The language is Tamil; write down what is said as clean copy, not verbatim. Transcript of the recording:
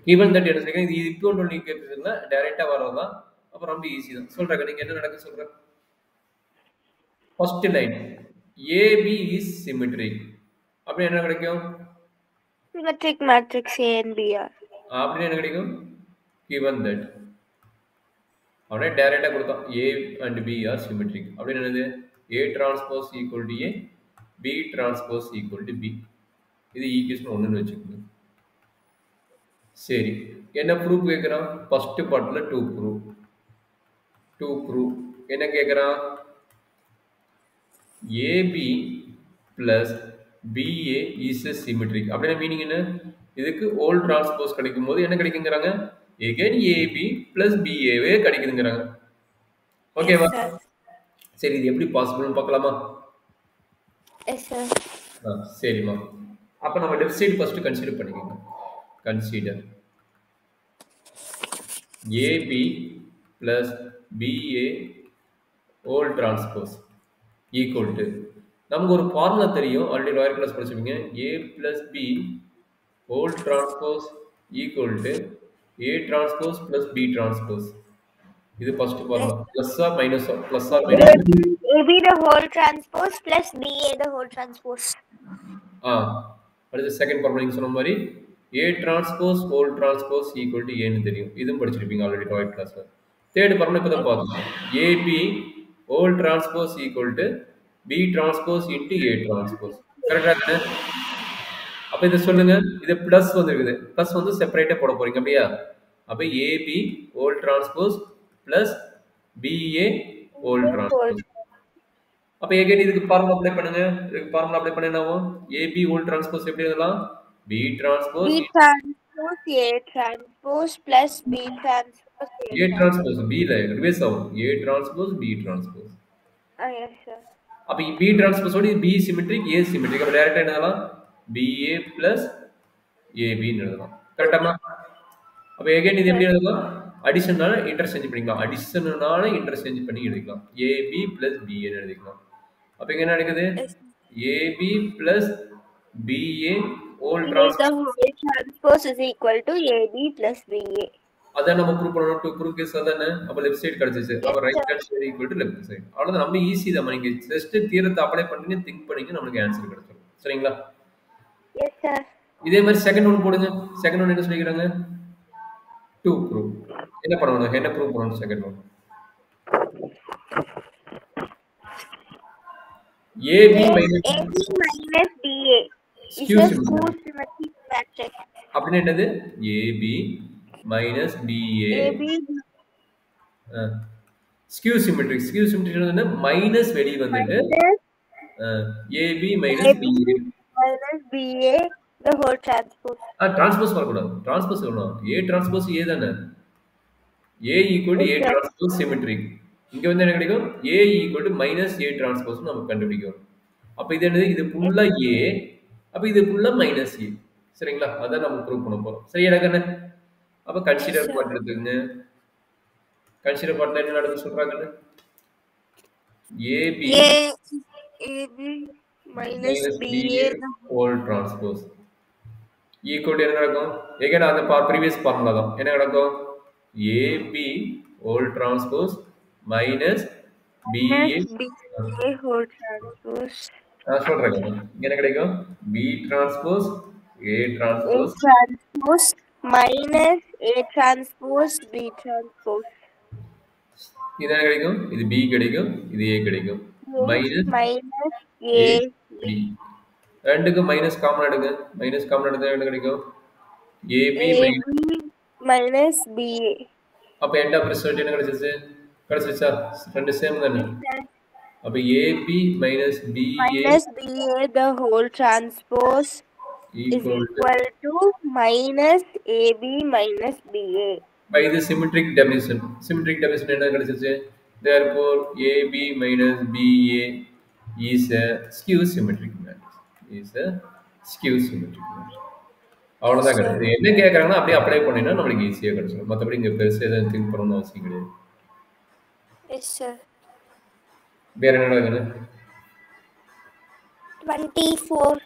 given that என்ன சொல்றீங்க இது இப்போ ஒன்று நீங்க கேட்குறதுல டைரக்டா வரதான் அப்ப ரொம்ப ஈஸி தான் சொல்றாங்க நீங்க என்ன நடக்க சொல்ற first line AB is symmetric அப்படி என்ன கிடைக்கும் Symmetric matrix A and B are. அப்படி என்ன கிடைக்கும் given that அவனே டைரக்டா கொடுத்தான் A and B are symmetric அப்படி என்னது A transpose equal to A B transpose equal to B இது ஈக்குவேஷன் 1ன்னு வெச்சுக்கோங்க சரி என்ன ப்ரூஃப் கேக்குறான் ஃபர்ஸ்ட் பார்ட்ல டு ப்ரூஃப் என்ன கேக்குறான் AB plus BA is a symmetric அப்படினா மீனிங் என்ன இதுக்கு all transpose கிடைக்கும்போது என்ன கிடைக்குங்கறாங்க again AB plus BA வே கிடைக்குதுங்கறாங்க ஓகேவா சரி இது எப்படி பாசிபிள்னு பார்க்கலாமா Yes sir. சரிமா அப்ப நம்ம லெஃப்ட் சைடு ஃபர்ஸ்ட் கன்சிடர் பண்ணிக்கோங்க consider AB plus BA all transpose equal to நமக்கு ஒரு ஃபார்முலா தெரியும் ஆல்ரெடி லாயர் கிளாஸ் படிச்சிருப்பீங்க A plus B whole transpose equal to A transpose plus B transpose இது first formula plus or minus AB the whole transpose plus BA the whole transpose. அடுத்து செகண்ட் ஃபார்முலா நீங்க சொன்ன மாதிரி A transpose whole transpose equal to A ன்னு தெரியும் இதுவும் படிச்சிருப்பீங்க ஆல்ரெடி லாயர் கிளாஸ்ல தேர்ட் ஃபார்முலா இப்ப தான் பார்த்தோம் AB whole transpose equal to B transpose into A transpose கரெக்ட்டா தானே அப்ப இத சொல்லுங்க இது பிளஸ் வந்திருக்குது பிளஸ் வந்து செப்பரேட்டா போட போறீங்க அப்படியே அப்ப AB whole transpose plus BA whole transpose அப்ப again இதுக்கு ஃபார்முலா அப்ளை பண்ணுங்க இதுக்கு ஃபார்முலா அப்ளை பண்ணா என்ன ஆகும் AB whole transpose எப்படி எழுதலாம் B transpose B transpose A transpose plus B transpose A transpose B ல ரிவர்ஸ் ஆகும் A transpose B transpose yes sir. அப்ப B transpose ஓட B symmetric A symmetric அப்ப டைரக்டா என்ன எழுதலாம் BA plus AB ன்னு எழுதலாம் கரெக்ட்டாமா அப்ப again இது எப்படி எழுதலாம் அடிஷனால இன்டர்சேஞ்ச் பண்ணிக்கலாம் அடிஷனால இன்டர்சேஞ்ச் பண்ணி எழுதிக்கலாம் AB plus BA ன்னு எழுதிக்கலாம் அப்ப இங்க என்ன நடக்குது AB plus BA whole transpose is equal to AB plus BA அத நம்ம ப்ரூவ் பண்ணனும் டு ப்ரூவ் கேஸ் அதானே அப்ப லெஃப்ட் சைடு கிடைச்சிச்சு அப்ப right hand side equal to left side அவ்வளவுதான் நம்ம ஈஸி தான் நீங்க ஜஸ்ட் தியரத்தை அப்ளை பண்ணி திங்க் பண்ணீங்க நமக்கு ஆன்சர் கிடைச்சிரும் சரிங்களா எஸ் சார் இதே மாதிரி செகண்ட் ஒன் போடுங்க செகண்ட் ஒன் என்ன சொல்லிக்கிறாங்க டு ப்ரூவ் என்ன பண்ணணும் என்ன ப்ரூவ் பண்ணணும் second one AB minus BA is a symmetric matrix அப்படினா என்னது AB minus BA skew symmetric என்ன மைனஸ் வெளிய வந்துட்டு AB minus BA minus BA the whole transpose transpose வரக்கூடாது transpose சொல்லணும் A transpose A தானே A equal to A transpose symmetric இங்க வந்து என்ன கிடைக்கும் A equal to minus A transpose நம்ம கண்டுபிடிக்கணும் அப்ப இது என்னது இது ஃபுல்லா A அப்ப இது ஃபுல்லா minus A சரிங்களா அத நம்ம ப்ரூவ் பண்ண போறோம் சரியா கண்ணே அப்ப கன்சிடர் பார்ட் எடுத்துங்க கன்சிடர் பார்ட்ல என்ன நடந்து சொல்றாங்கன்னு AB minus BA whole transpose equal to என்ன நடக்கும் again அந்த previous formula தான் என்ன நடக்கும் AB whole transpose minus BA whole transpose நான் சொல்றேன் இங்க என்ன கிடைக்கும் B transpose A transpose minus A transpose B transpose இது என்ன கிடைக்கும் இது B கிடைக்கும் இது A கிடைக்கும் minus A B ரெண்டுக்கு மைனஸ் காமன் எடுங்க மைனஸ் காமன் எடுத்தா என்ன கிடைக்கும் AB minus BA அப்ப எண்ட் ஆஃப் ரிசல்ட் என்ன கிடைச்சிச்சா ரெண்டு சேம் தானே அப்ப AB minus BA the whole transpose equal to minus AB minus BA by the symmetric definition என்ன கிடைச்சிச்சு therefore AB minus BA is a skew symmetric matrix அவ்வளவுதான் கிடையாது என்ன கேக்குறாங்கன்னா அப்படியே அப்ளை பண்ணினா நமக்கு ஈஸியா கிடைச்சிடும் மத்தபடி இங்க பெருசா எதுவும் திங்க் பண்ணனும் அவசியம் கிடையாது எஸ் சார் வேற என்ன நடக்குது 24